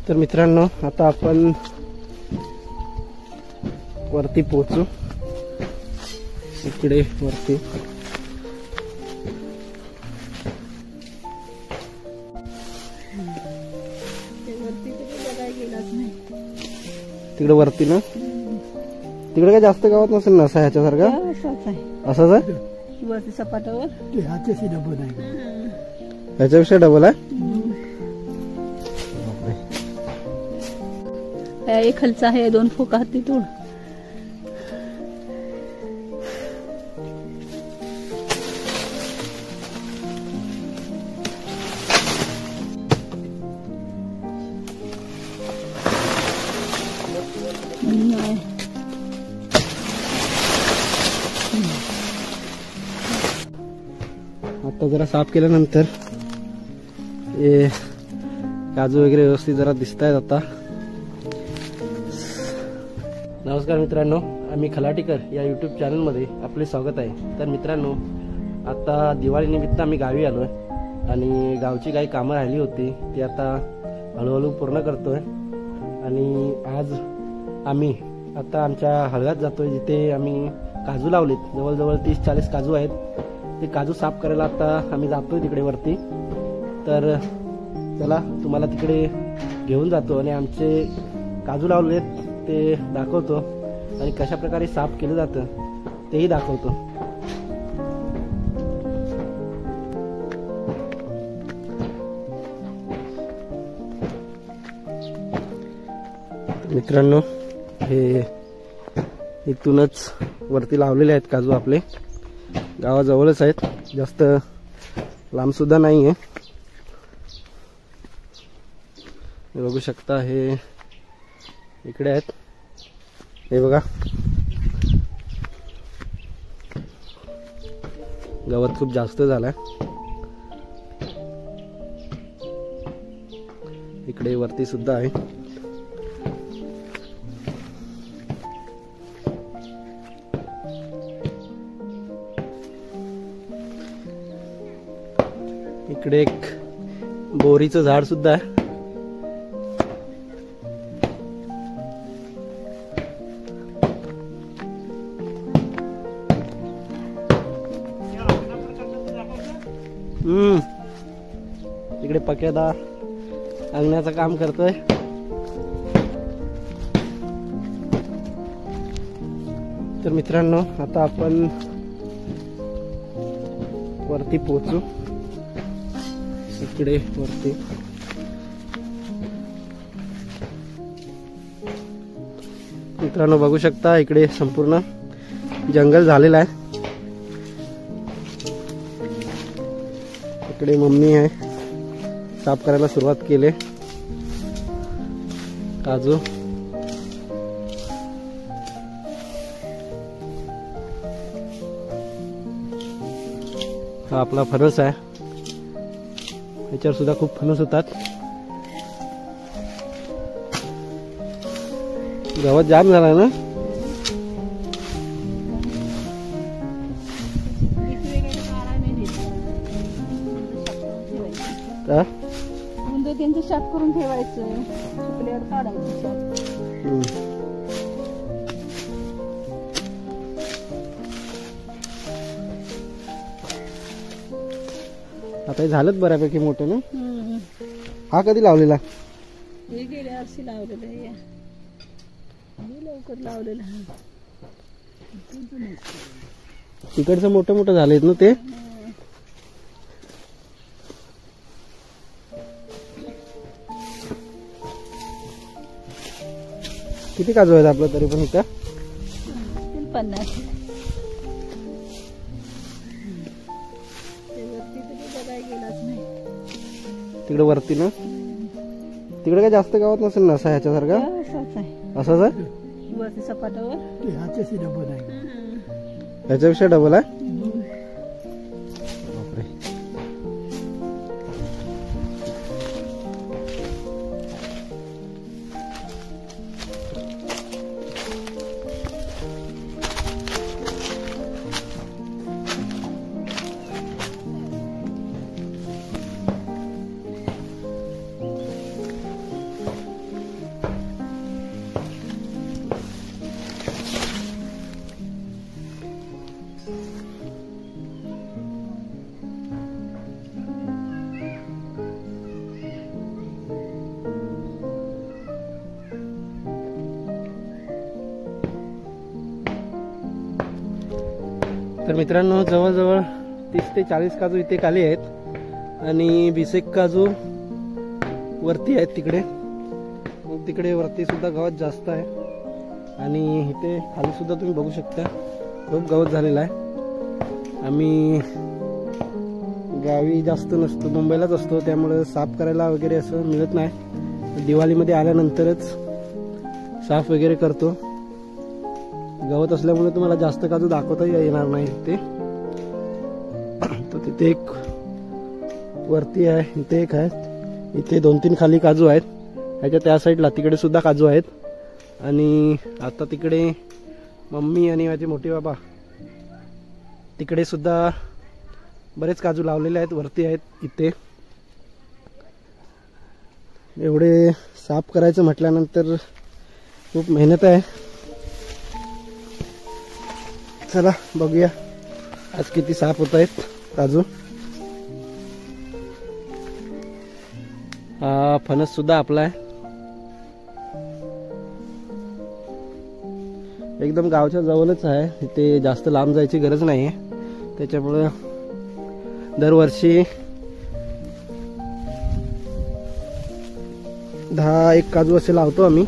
तर मित्रांनो आता आपण वरती पोहोचू. इकडे वरती तिकडे वरती ना तिकडे काय जास्त गावात नसेल ना असा ह्याच्यासारखा. असंच आहे वरती सपाटावर ह्याच्यापेक्षा डबल आहे. एक खालचा आहे 2 फोका तिथून. आता जरा साफ केल्यानंतर हे काजू वगैरे व्यवस्थित जरा दिसत आहेत. आता नमस्कार मित्रांनो, आम्ही खलाटीकर या यूट्यूब चॅनलमध्ये आपले स्वागत आहे. तर मित्रांनो आता दिवाळीनिमित्त आम्ही गावी आलो आहे आणि गावची काही कामं राहिली होती ती आता हळूहळू पूर्ण करतोय. आणि आज आम्ही आता आमच्या हळगात जातोय जिथे आम्ही काजू लावलेत. जवळजवळ 30-40 काजू आहेत. ते काजू साफ करायला आता आम्ही जातोय तिकडे वरती. तर चला तुम्हाला तिकडे घेऊन जातो आणि आमचे काजू लावलेत ते दाखवतो आणि कशा प्रकारे साफ केलं जातं तेही दाखवतो. मित्रांनो हे इथूनच वरती लावलेले आहेत काजू. आपले गावाजवळच आहेत, जास्त लांब सुद्धा नाही आहे. बघू शकता हे इकडे आहेत. हे बघा गवत खूप जास्त झालाय. इकडे वरती सुद्धा आहे. इकडे एक बोरीचं झाड सुद्धा आहे. इकडे पक्यादा अंगण्याचं काम करतोय. तर मित्रांनो आता आपण वरती पोहोचू. इकडे वरती मित्रांनो बघू शकता इकडे संपूर्ण जंगल झालेलं आहे. इकडे मम्मी आहे, साफ करायला सुरुवात केली. काजू हा आपला फणस आहे. याच्यावर सुद्धा खूप फणस होतात. गवत जाम झाला ना. त्यांचं शाप करून ठेवायचं, सुकल्यावर काढायचं शाप. आता झालंच बऱ्यापैकी मोठं ना. हा कधी लावलेला? हे गेल्या वर्षी लावलेलं आहे. लवकर लावलेलं. तिकडचं मोठं मोठं झालेत ना ते. किती काजू आहेत आपलं तरी पण इथं? 50. तिकडे वरती ना तिकडे काय जास्त गावात नसेल ना असा ह्याच्यासारखा. असंच आहे वरती सपाटावर. ह्याच्यापेक्षा डबल आहे. तर मित्रांनो जवळजवळ 30 ते 40 काजू इथे खाली आहेत आणि 20 एक काजू वरती आहेत तिकडे. मग तिकडे वरती सुद्धा गवत जास्त आहे आणि इथे खाली सुद्धा तुम्ही बघू शकता खूप गवत झालेला आहे. आम्ही गावी जास्त नसतो, मुंबईलाच असतो, त्यामुळे साफ करायला वगैरे असं मिळत नाही. दिवाळीमध्ये आल्यानंतरच साफ वगैरे करतो. गवत असल्यामुळे तुम्हाला जास्त काजू दाखवता येणार नाही तिथे. तर तिथे एक वरती आहे, इथे एक आहे, इथे 2-3 खाली काजू आहेत. ह्याच्या त्या साईडला तिकडे सुद्धा काजू आहेत. आणि आता तिकडे मम्मी आणि माझे मोठे बाबा तिकडे सुद्धा बरेच काजू लावलेले आहेत, वरती आहेत. इथे एवढे साफ करायचं म्हटल्यानंतर खूप मेहनत आहे. चला बघूया आज किती साफ होत आहेत काजू. हा फणस सुद्धा आपला आहे. एकदम गावच्या जवळच आहे, इथे जास्त लांब जायची गरज नाही आहे. त्याच्यामुळे दरवर्षी 10-1 काजू असे लावतो आम्ही.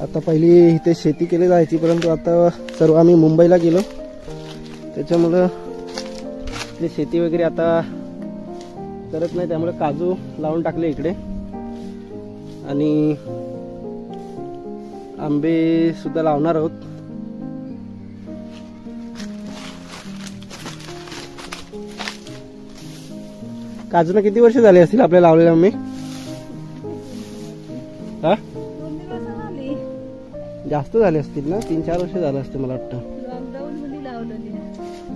आता पहिली इथे शेती केली जायची, परंतु आता सर्व आम्ही मुंबईला गेलो, त्याच्यामुळं ते शेती वगैरे आता करत नाही. त्यामुळे काजू लावून टाकले इकडे. आणि आंबे सुद्धा लावणार आहोत. काजूला किती वर्ष झाले असतील आपल्याला लावलेले आंबे? हा जास्त झाले असतील ना, 3-4 वर्ष झाले असते मला वाटतं.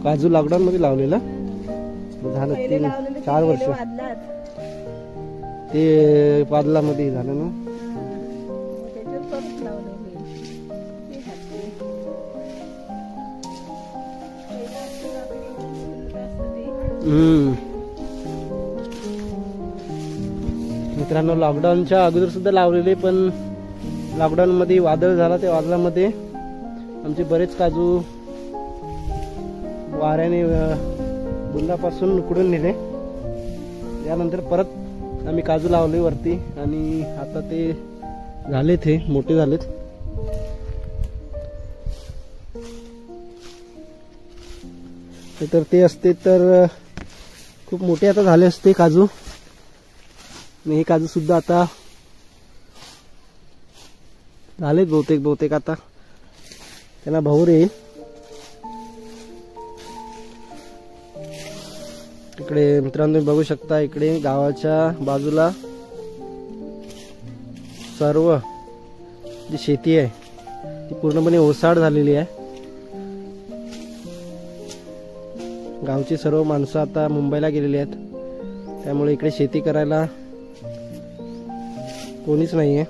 काजू लॉकडाऊन मध्ये लावलेला झालं 3-4 वर्ष. ते पादला मध्ये झालं ना. मित्रांनो लॉकडाऊनच्या अगोदर सुद्धा लावलेले, पण लॉकडाऊन मध्ये वादळ झाला, त्या वादळामध्ये आमचे बरेच काजू वाऱ्याने बुंदापासून उकडून नेले. यानंतर परत आम्ही काजू लावले वरती आणि आता ते झालेत, हे मोठे झालेत. तर ते असते तर खूप मोठे आता झाले असते काजू. हे काजू सुद्धा आता झालेत बहुतेक आता त्यांना भाऊर येईल. इकडे मित्रांनो बघू शकता, इकडे गावाच्या बाजूला सर्व जी शेती आहे ती पूर्णपणे ओसाड झालेली आहे. गावची सर्व माणसं आता मुंबईला गेलेली आहेत, त्यामुळे इकडे शेती करायला कोणीच नाहीये.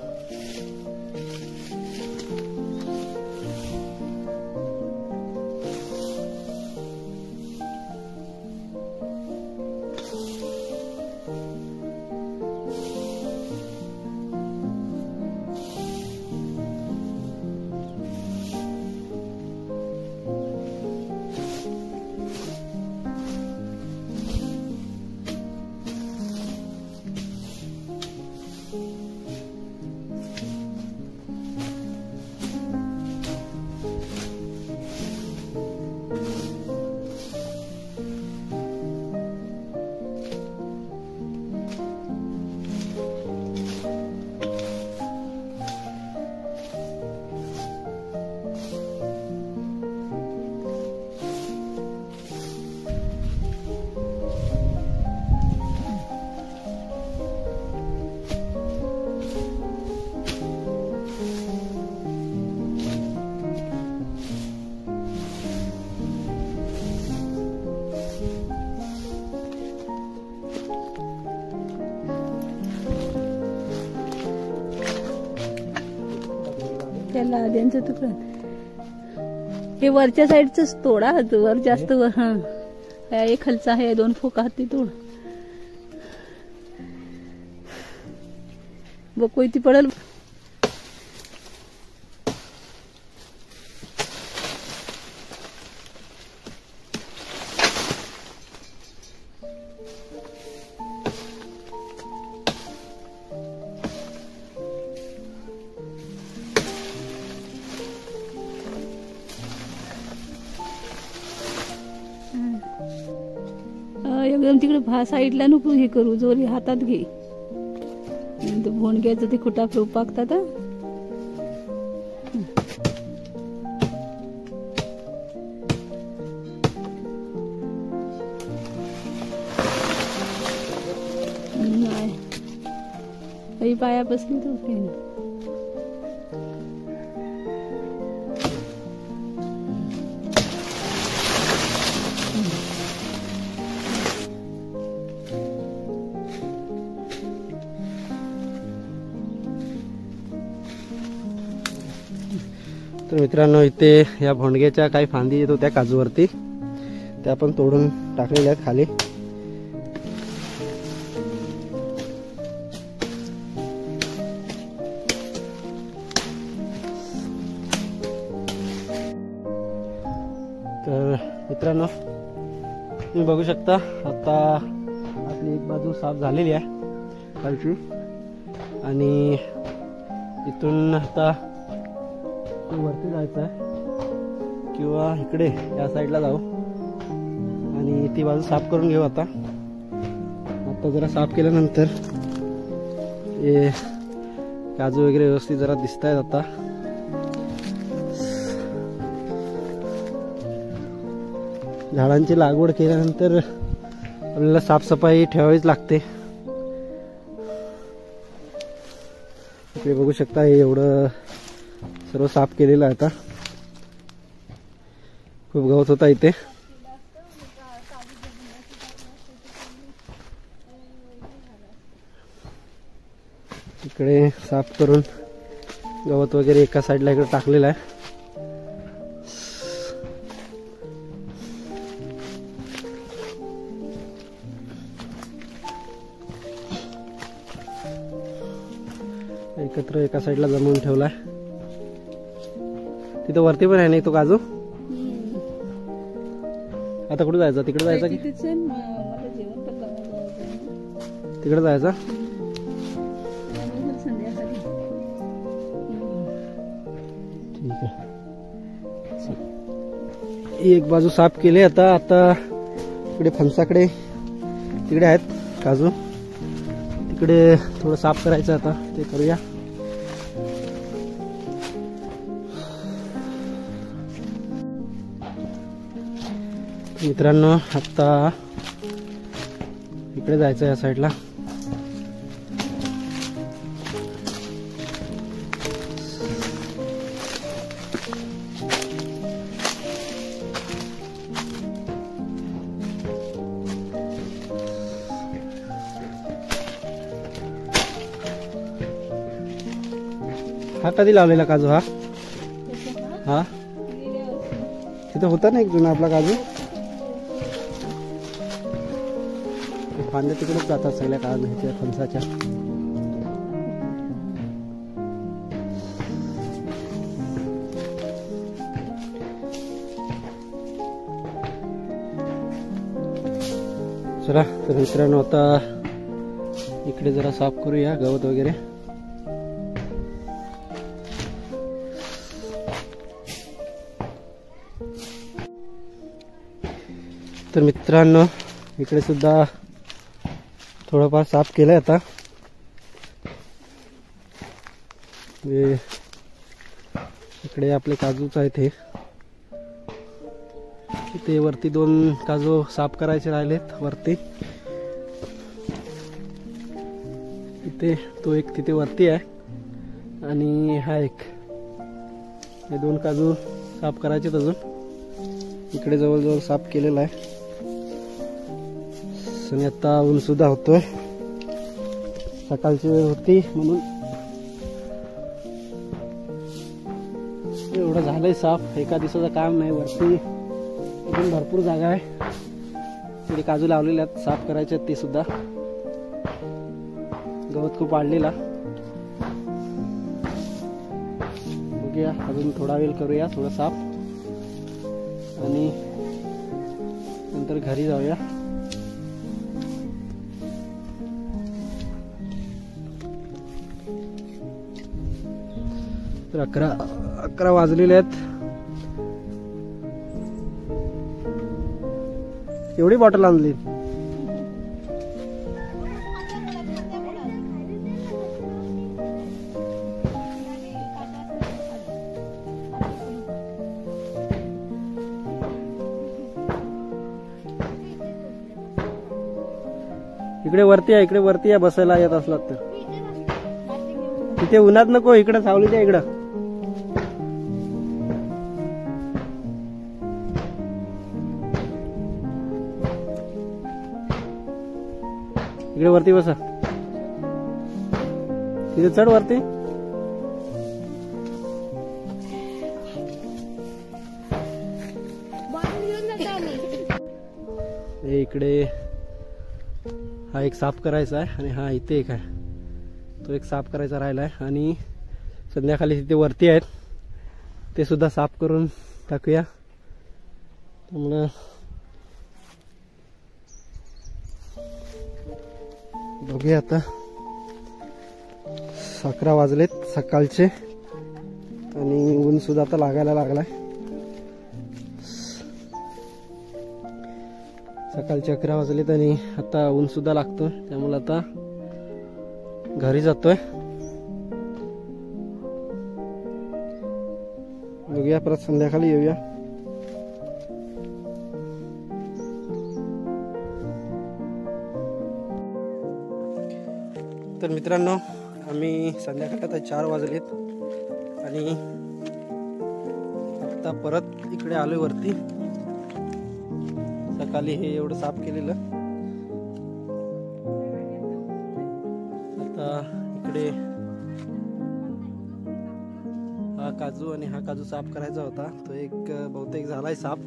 त्याला आद्यांचं तुकडं हे वरच्या साईडच तोडा, वर जास्त वर. हा एक खालचा आहे, 2 फोका हाती तोड. बघ कोयती पडल. एकदम तिकडे साईडला नको हे करू, जोरी हातात घे. तो भोंडग्याचं ते खुटा पाकतात. नाही पाया बसली तो पेन. तर मित्रांनो, इथे या भोंडग्याच्या काही फांदी येतो त्या काजूवरती, त्या आपण तोडून टाकलेल्या आहेत खाली. तर मित्रांनो, तुम्ही बघू शकता आता आपली एक बाजू साफ झालेली आहे खालची, आणि इथून आता वरती जायचं आहे किंवा इकडे या साईडला जाऊ आणि ती बाजू साफ करून घेऊ. आता जरा साफ केल्यानंतर हे काजू वगैरे व्यवस्थित जरा दिसत आहेत. आता झाडांची लागवड केल्यानंतर आपल्याला साफसफाई ठेवावीच लागते. इकडे बघू शकता, हे एवढं सर्व साफ केलेलं आहे. आता खूप गवत होता इथे. इकडे साफ करून गवत वगैरे एका साईडला इकडे टाकलेलं आहे. एकत्र एका साईडला जमवून ठेवलाय. तिथं वरती पण आहे नाही तो काजू. आता कुठे जायचं? तिकडे जायचं की तिकडे जायचं? ठीक आहे. एक बाजू साफ केली. आता इकडे फणसाकडे तिकडे आहेत काजू, तिकडे थोडं साफ करायचं. आता ते करूया. मित्रांनो, आता इकडे जायचं या साईडला. हा कधी लावलेला काजू? हा तिथं होता ना एक जुना आपला काजू. फांद्या तिकडेच जातात सगळ्या काजूच्या फणसाच्या. चला तर मित्रांनो, आता इकडे जरा साफ करूया गवत वगैरे. तर मित्रांनो, इकडे सुद्धा थोडंफार साफ केलंय. आता इकडे आपले काजूच आहेत. हे इथे वरती 2 काजू साफ करायचे राहिलेत वरती. इथे तो एक तिथे वरती आहे, आणि हा एक. हे 2 काजू साफ करायचे अजून. इकडे जवळजवळ साफ केलेला आहे. आणि आता ऊन सुद्धा होतोय, सकाळची वेळ होती म्हणून एवढं झालंय साफ. एका दिवसाचं काम नाही. वरती अजून भरपूर जागा आहे, तिथे काजू लावलेले आहेत, साफ करायचे आहेत. ते सुद्धा गवत खूप वाढलेला. बघूया, अजून थोडा वेळ करूया थोडं साफ, आणि नंतर घरी जाऊया. तर 11 वाजलेले आहेत. एवढी बॉटल आणली? इकडे वरती या बसायला येत असलात तर. तिथे उन्हात नको, इकडे सावलीच्या इकडं. इकडे वरती बसा. तिथे चढ वरती. इकडे हा एक साफ करायचा आहे आणि हा इथे एक आहे, तो एक साफ करायचा राहिला आहे. आणि संध्याकाळी तिथे वरती आहेत, ते सुद्धा साफ करून टाकूया. त्यामुळं बघूया आता. 11 वाजलेत सकाळचे आणि ऊन सुद्धा आता लागायला लागलाय. सकाळचे 11 वाजलेत आणि आता ऊन सुद्धा लागतोय. त्यामुळे आता घरी जातोय. बघूया, परत संध्याकाळी येऊया. तर मित्रांनो, आम्ही संध्याकाळी आता 4 वाजलेत आणि आता परत इकडे आलोय वरती. सकाळी हे एवढं साफ केलेलं. आता इकडे हा काजू आणि हा काजू साफ करायचा होता, तो एक बहुतेक झालाय साफ.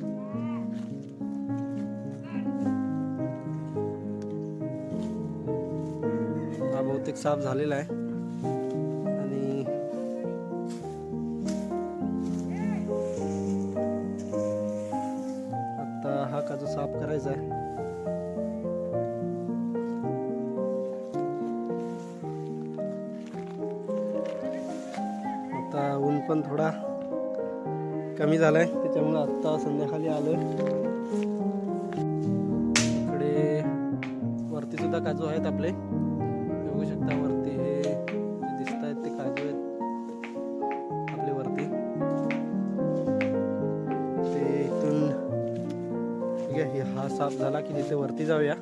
हा बहुतेक साफ झालेला आहे. आणि आता हा काजू साफ करायचा आहे. आता ऊन पण थोडा कमी झालाय, त्याच्यामुळे आता संध्याकाळी आलोय. इकडे वरती सुद्धा काजू आहेत आपले, बघू शकता. वरती हे जे दिसत आहेत ते काजू आहेत आपले वरती. ते इथून ठीक आहे, हा साफ झाला की तिथे वरती जाऊया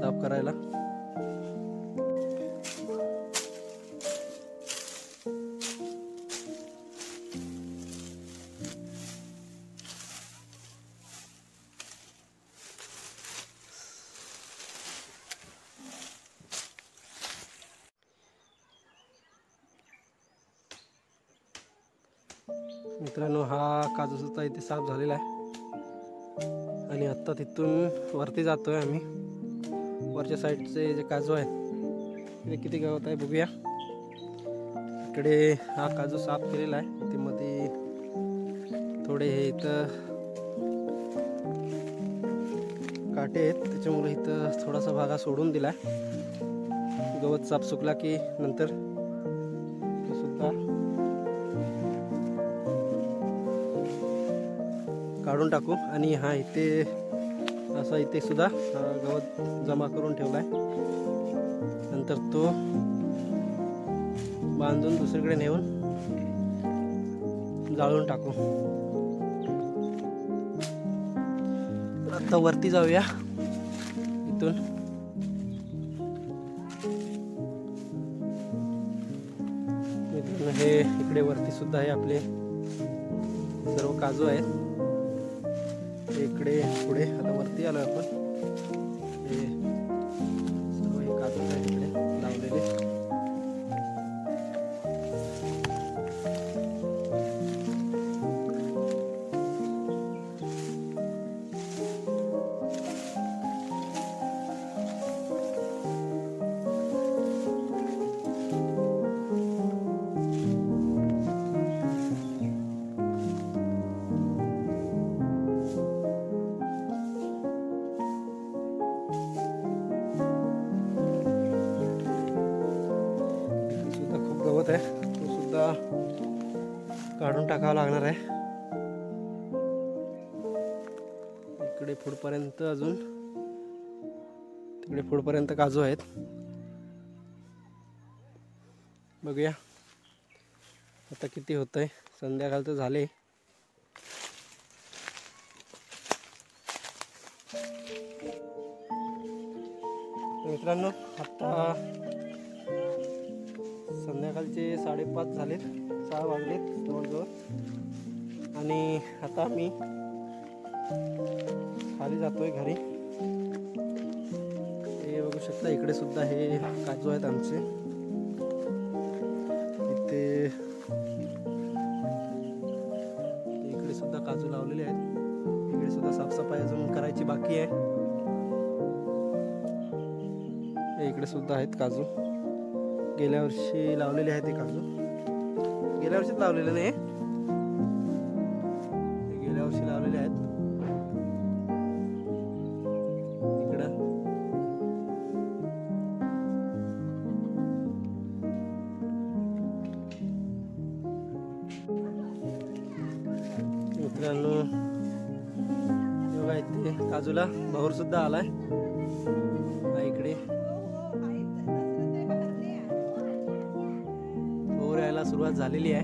साफ करायला. मित्रांनो, हा काजू सुद्धा इथे साफ झालेला आहे आणि आता तिथून वरती जातोय आम्ही. वरच्या साईडचे जे काजू आहेत तिथे किती गवत आहे बघूया. इकडे हा काजू साफ केलेला आहे. इथे मध्ये थोडे हे इथं काटे आहेत, त्याच्यामुळे इथं थोडासा भागा सोडून दिलाय. गवत साफ सुकला की नंतर तो सुद्धा काढून टाकू. आणि हा इथे असा इथे सुद्धा गवत जमा करून ठेवलाय. नंतर तो बांधून दुसरीकडे नेऊन जाळून टाकू. आता वरती जाऊया इथून. हे इकडे वरती सुद्धा आहे आपले सर्व काजू आहेत. इकडे पुढे आता वरती आलो आपण. हे सर्व हे काजू आहेत इकडे लावलेले. आहे तो सुद्धा काढून टाकावा लागणार आहे. इकडे पुढपर्यंत अजून तिकडे पुढपर्यंत काजू आहेत. बघूया आता किती होतंय. संध्याकाळ तर झाले. मित्रांनो आता संध्याकाळचे 5:30 झालेत, 6 वाजलेत जवळजवळ आणि आता मी खाली जातोय घरी। हे बघू शकता इकडे सुद्धा हे काजू आहेत आमचे, इकडे सुद्धा काजू लावलेले आहेत, इकडे सुद्धा साफसफाई अजून करायची बाकी आहे। इकडे सुद्धा आहेत काजू, गेल्या वर्षी लावलेले आहेत हे काजू, गेल्या वर्षीच लावलेले नाही, गेल्या वर्षी लावलेले आहेत। इकडं मित्रांनो बघा इथे काजूला भाऊर सुद्धा आलाय, इकडे भाऊर यायला सुरुवात झालेली आहे।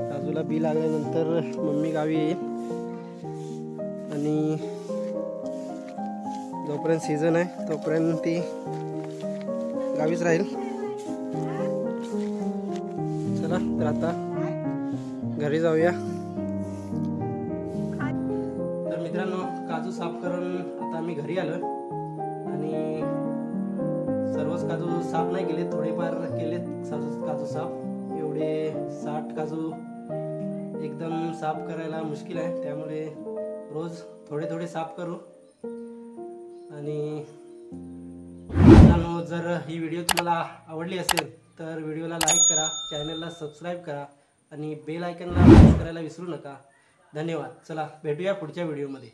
काजूला बी लागल्यानंतर मम्मी गावी येईल आणि जोपर्यंत सीझन आहे तोपर्यंत ती गावीच राहील। चला तर आता घरी जाऊया। तर मित्रांनो काजू साफ करून आता आम्ही घरी आलो आणि सर्वच काजू साफ नाही केले, थोडेफार केलेत काजू साफ। एवढे 60 काजू एकदम साफ करायला मुश्किल आहे, त्यामुळे रोज थोडे थोडे साफ करू। आणि मित्रांनो जर ही व्हिडिओ तुम्हाला आवडली असेल तर व्हिडिओला लाईक करा, चॅनलला सबस्क्राईब करा आणि बेल आयकॉनला प्रेस करायला विसरू नका। धन्यवाद। चला भेटूया पुढच्या व्हिडिओमध्ये।